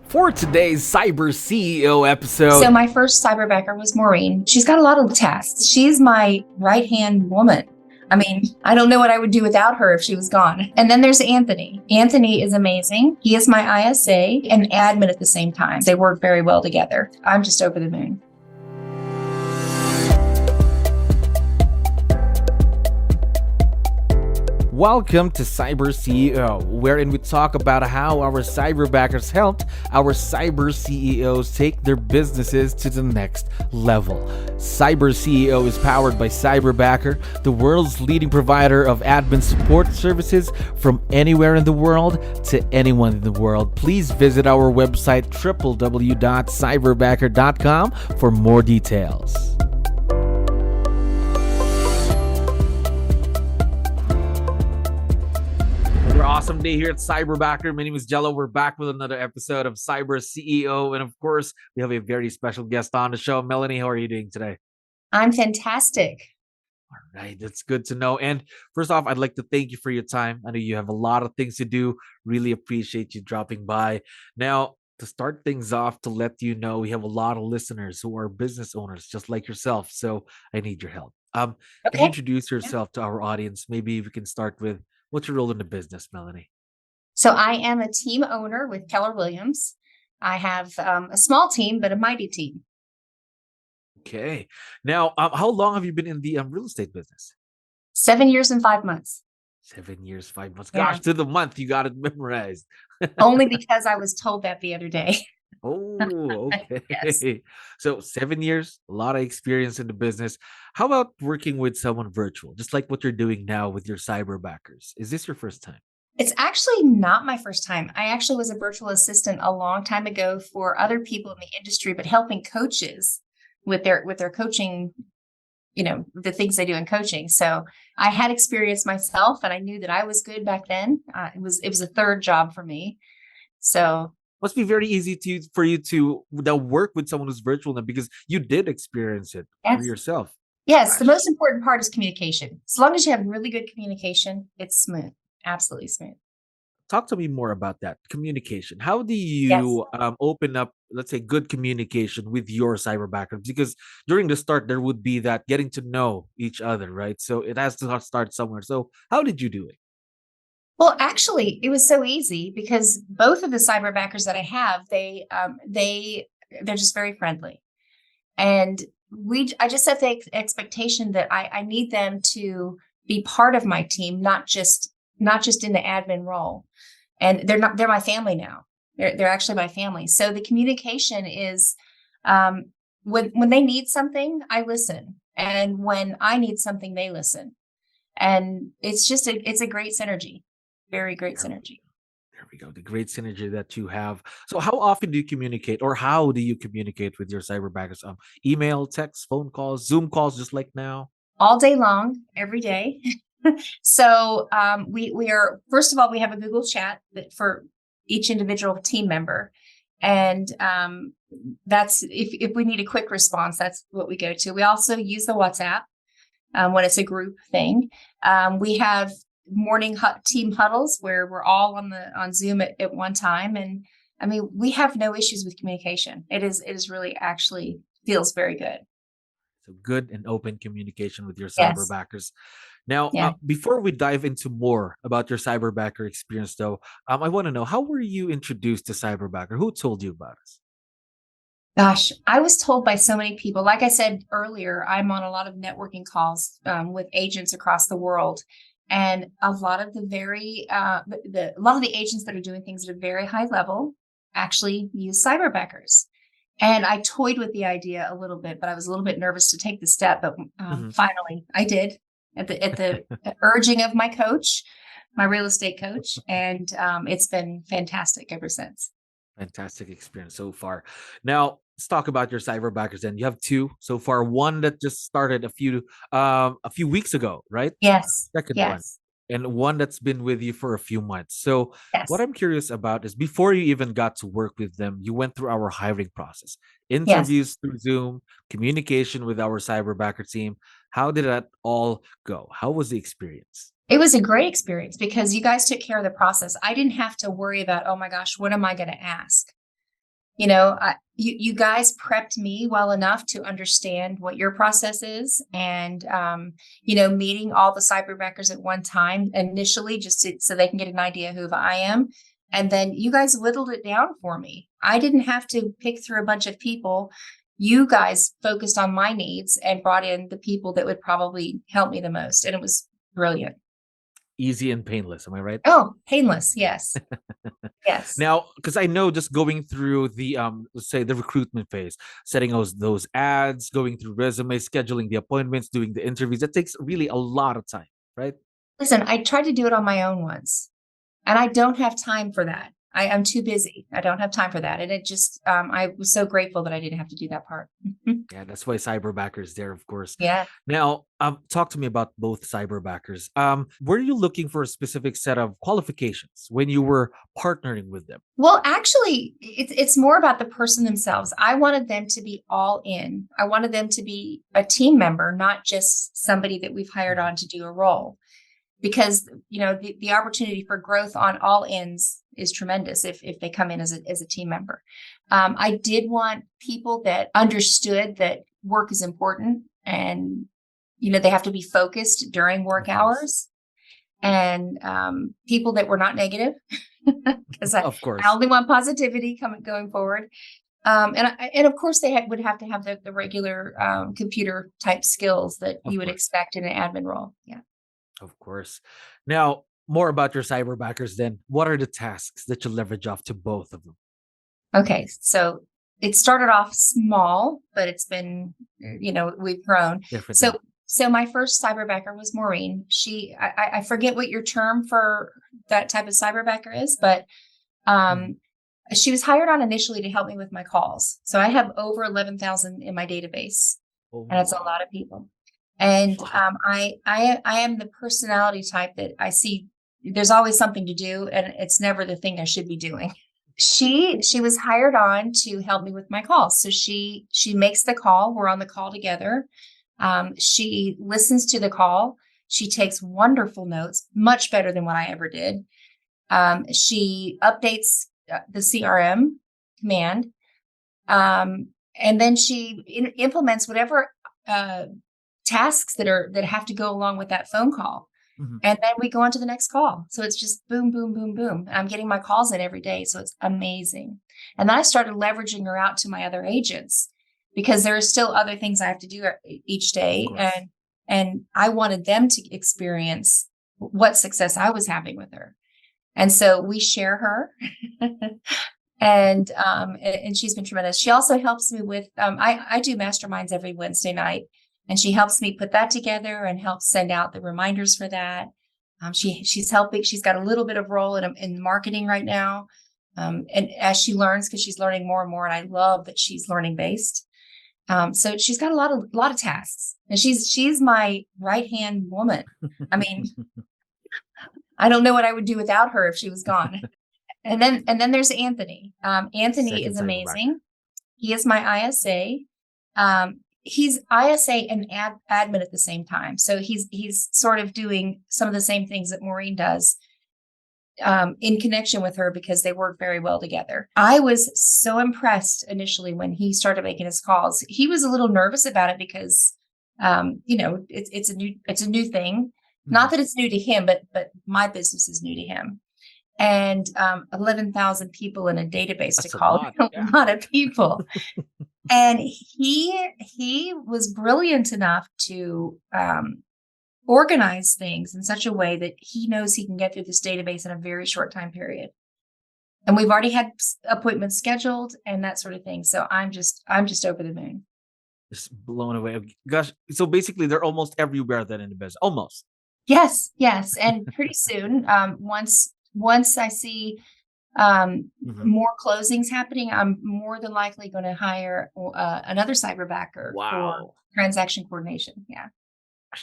For today's Cyber CEO episode. So my first cyberbacker was Maureen. She's got a lot of tasks. She's my right-hand woman. I mean, I don't know what I would do without her if she was gone. And then there's Anthony. Anthony is amazing. He is my ISA and admin at the same time. They work very well together. I'm just over the moon. Welcome to Cyber CEO, wherein we talk about how our cyberbackers helped our cyber CEOs take their businesses to the next level. Cyber CEO is powered by Cyberbacker, the world's leading provider of admin support services from anywhere in the world to anyone in the world. Please visit our website www.cyberbacker.com for more details. Awesome day here at Cyberbacker. My name is Jello. We're back with another episode of Cyber CEO. And of course, we have a very special guest on the show. Melanie, how are you doing today? I'm fantastic. All right, that's good to know. And first off, I'd like to thank you for your time. I know you have a lot of things to do. Really appreciate you dropping by. Now, to start things off, to let you know, we have a lot of listeners who are business owners, just like yourself. So I need your help. Can you introduce yourself to our audience? Maybe we can start with, what's your role in the business, Melanie? So I am a team owner with Keller Williams. I have a small team, but a mighty team. Okay. Now, how long have you been in the real estate business? 7 years and 5 months. 7 years, 5 months. Yeah. Gosh, to the month, you got it memorized. Only because I was told that the other day. Oh, okay. Yes. So 7 years, a lot of experience in the business. How about working with someone virtual, just like what you're doing now with your cyberbackers? Is this your first time? It's actually not my first time. I actually was a virtual assistant a long time ago for other people in the industry, but helping coaches with their coaching, the things they do in coaching. So I had experience myself, and I knew that I was good back then. It was a third job for me. So must be very easy for you to work with someone who's virtual now, because you did experience it for yourself. Yes, the most important part is communication. As long as you have really good communication, it's smooth. Absolutely smooth. Talk to me more about that communication. How do you open up, let's say, good communication with your cyberbackers? Because during the start, there would be that getting to know each other, right? So it has to start somewhere. So how did you do it? Well, actually, it was so easy because both of the cyberbackers that I have, they're just very friendly, and I just set the expectation that I need them to be part of my team, not just in the admin role. And they're my family now. They're actually my family. So the communication is when they need something, I listen, and when I need something, they listen, and it's a great synergy. Very great synergy. There we go. The great synergy that you have. So how often do you communicate, or how do you communicate with your cyberbackers? Email, text, phone calls, Zoom calls, just like now? All day long, every day. So we are, first of all, we have a Google chat for each individual team member. And that's, if we need a quick response, that's what we go to. We also use the WhatsApp when it's a group thing. We have morning team huddles where we're all on Zoom at one time. And I mean, we have no issues with communication. It is really actually feels very good. So good and open communication with your cyberbackers. Now, Yeah. Before we dive into more about your cyberbacker experience, though, I want to know, how were you introduced to Cyberbacker? Who told you about us? Gosh, I was told by so many people. Like I said earlier, I'm on a lot of networking calls with agents across the world. And a lot of the agents that are doing things at a very high level actually use cyberbackers. And I toyed with the idea a little bit, but I was a little bit nervous to take the step. But finally, I did at the urging of my coach, my real estate coach, and it's been fantastic ever since. Fantastic experience so far. Now, let's talk about your cyberbackers. And you have two so far. One that just started a few weeks ago, right? Yes. Second yes. one. And one that's been with you for a few months. So Yes. what I'm curious about is, before you even got to work with them, you went through our hiring process, interviews through Zoom, communication with our cyberbacker team. How did that all go? How was the experience? It was a great experience because you guys took care of the process. I didn't have to worry about, oh my gosh, what am I going to ask? You guys prepped me well enough to understand what your process is, and meeting all the cyberbackers at one time initially, so they can get an idea who I am, and then you guys whittled it down for me. I didn't have to pick through a bunch of people. You guys focused on my needs and brought in the people that would probably help me the most, and it was brilliant. Easy and painless, am I right? Oh, painless, yes. Yes. Now, because I know just going through the let's say the recruitment phase, setting those ads, going through resumes, scheduling the appointments, doing the interviews, that takes really a lot of time, right? Listen, I tried to do it on my own once, and I don't have time for that. I'm too busy. I don't have time for that. And it just, I was so grateful that I didn't have to do that part. Yeah, that's why Cyberbacker is there, of course. Yeah. Now, talk to me about both Cyberbackers. Were you looking for a specific set of qualifications when you were partnering with them? Well, actually, it's more about the person themselves. I wanted them to be all in. I wanted them to be a team member, not just somebody that we've hired on to do a role. Because, the opportunity for growth on all ends is tremendous if they come in as a team member. I did want people that understood that work is important, and, they have to be focused during work hours, and people that were not negative, because I only want positivity going forward. And of course they would have to have the regular computer type skills that you would expect in an admin role. Yeah. Of course. Now, more about your Cyberbackers then. What are the tasks that you leverage off to both of them? Okay. So it started off small, but it's been, we've grown. Definitely. So my first Cyberbacker was Maureen. I forget what your term for that type of Cyberbacker is, but she was hired on initially to help me with my calls. So I have over 11,000 in my database, and it's a lot of people. And I am the personality type that I see there's always something to do, and it's never the thing I should be doing. She was hired on to help me with my calls. So she makes the call. We're on the call together. She listens to the call. She takes wonderful notes, much better than what I ever did. She updates the CRM command. And then she implements whatever tasks that have to go along with that phone call. And then we go on to the next call. So it's just boom, boom, boom, boom. And I'm getting my calls in every day. So it's amazing. And then I started leveraging her out to my other agents, because there are still other things I have to do each day. And I wanted them to experience what success I was having with her. And so we share her. And she's been tremendous. She also helps me with, I do masterminds every Wednesday night. And she helps me put that together and helps send out the reminders for that. She's helping. She's got a little bit of role in marketing right now. And as she learns, because she's learning more and more, and I love that she's learning based. So she's got a lot of tasks, and she's my right-hand woman. I mean, I don't know what I would do without her if she was gone. And then there's Anthony. Anthony is amazing. He is my ISA. He's ISA and admin at the same time. So he's sort of doing some of the same things that Maureen does in connection with her, because they work very well together. I was so impressed initially when he started making his calls. He was a little nervous about it because, it's a new thing. Not that it's new to him, but my business is new to him. And 11,000 people in a database to call, a lot of people. And he was brilliant enough to organize things in such a way that he knows he can get through this database in a very short time period. And we've already had appointments scheduled and that sort of thing. So I'm just over the moon. Just blown away. Gosh, so basically they're almost everywhere then in the business. Almost. Yes. And pretty soon, once I see more closings happening, I'm more than likely going to hire another Cyberbacker for transaction coordination. Yeah.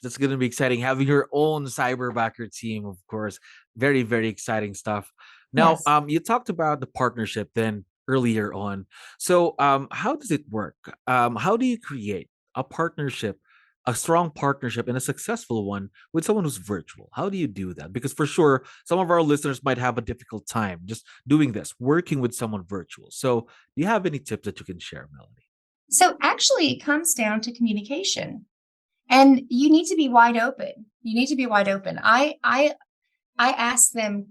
That's going to be exciting. Having your own Cyberbacker team, of course. Very, very exciting stuff. Now, you talked about the partnership then earlier on. So how does it work? How do you create a partnership a strong partnership and a successful one with someone who's virtual? How do you do that? Because for sure, some of our listeners might have a difficult time just doing this, working with someone virtual. So, do you have any tips that you can share, Melanie? So actually, it comes down to communication, and you need to be wide open. You need to be wide open. I ask them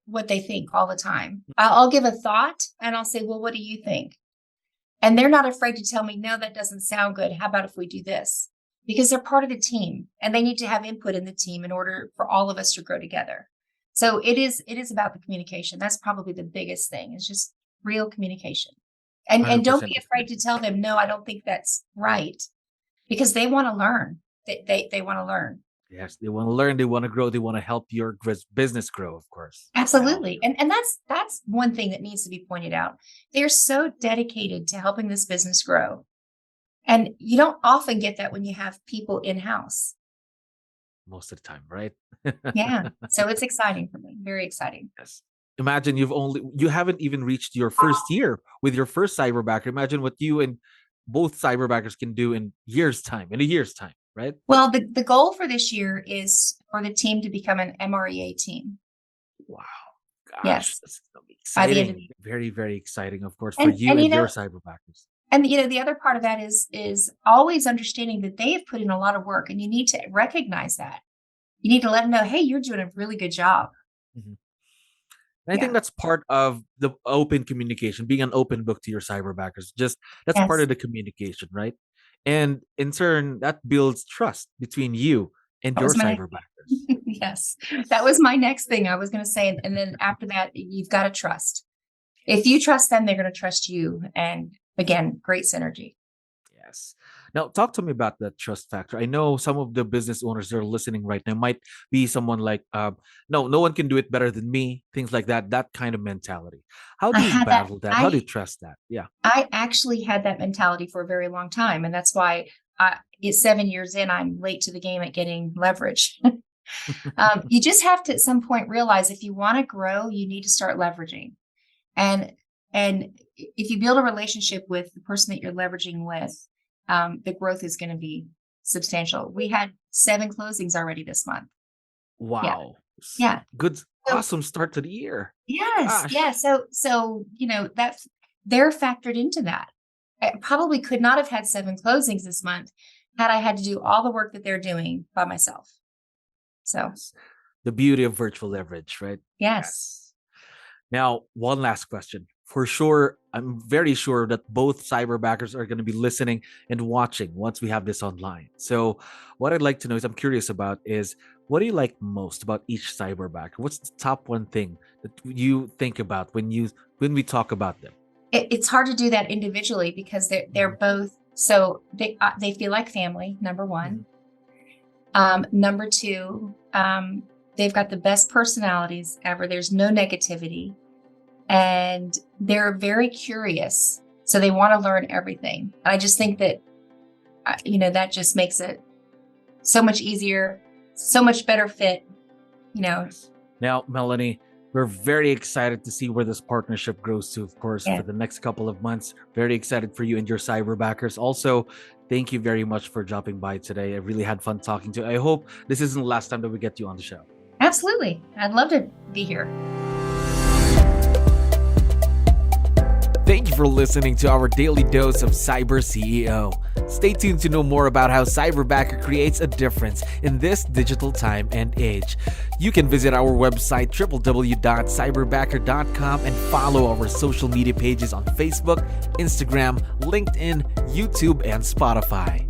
what they think all the time. I'll give a thought and I'll say, well, what do you think? And they're not afraid to tell me, no, that doesn't sound good. How about if we do this? Because they're part of the team and they need to have input in the team in order for all of us to grow together. So it is about the communication. That's probably the biggest thing. It's just real communication. And don't be afraid to tell them, no, I don't think that's right, because they want to learn. They want to learn. Yes, they want to learn, they want to grow, they want to help your business grow, of course. Absolutely. And that's one thing that needs to be pointed out. They're so dedicated to helping this business grow. And you don't often get that when you have people in-house. Most of the time, right? Yeah. So it's exciting for me. Very exciting. Yes. Imagine you haven't even reached your first year with your first Cyberbacker. Imagine what you and both Cyberbackers can do in a year's time, right? Well, the goal for this year is for the team to become an MREA team. Wow. Gosh, yes. That's gonna be By the end of exciting. the year. Very, very exciting, of course, for you And and your Cyberbackers. And the other part of that is always understanding that they have put in a lot of work, and you need to recognize that. You need to let them know, hey, you're doing a really good job. Mhm. And I think that's part of the open communication, being an open book to your Cyberbackers. Just that's part Yes. of the communication, right? And in turn, that builds trust between you and That your was my Cyberbackers. yes. That was my next thing I was going to say. And then after that, you've got to trust. If you trust them, they're going to trust you. And again, great synergy. Yes. Now, talk to me about that trust factor. I know some of the business owners that are listening right now might be someone like, no one can do it better than me, things like that, that kind of mentality. How I do you had that. battle that? How do you trust that? Yeah. I actually had that mentality for a very long time. And that's why it's 7 years in, I'm late to the game at getting leverage. You just have to at some point realize if you want to grow, you need to start leveraging. And if you build a relationship with the person that you're leveraging with, the growth is going to be substantial. We had 7 closings already this month. Wow. Yeah. Good, So, awesome start to the year. yes. Gosh. Yeah. So, that's, they're factored into that. I probably could not have had 7 closings this month had I had to do all the work that they're doing by myself. So, Yes. The beauty of virtual leverage, right? yes. Now, one last question. For sure, I'm very sure that both Cyberbackers are going to be listening and watching once we have this online. So what I'd like to know is, I'm curious about is, what do you like most about each Cyberbacker? What's the top one thing that you think about when we talk about them? It's hard to do that individually because they're both, so they feel like family, number one. Number two, they've got the best personalities ever. There's no negativity. And they're very curious. So they want to learn everything. I just think that, that just makes it so much easier, so much better fit, Now, Melanie, we're very excited to see where this partnership grows to, of course, for the next couple of months. Very excited for you and your Cyberbackers. Also, thank you very much for dropping by today. I really had fun talking to you. I hope this isn't the last time that we get you on the show. Absolutely. I'd love to be here. Thank you for listening to our daily dose of CyberCEO. Stay tuned to know more about how Cyberbacker creates a difference in this digital time and age. You can visit our website www.cyberbacker.com and follow our social media pages on Facebook, Instagram, LinkedIn, YouTube, and Spotify.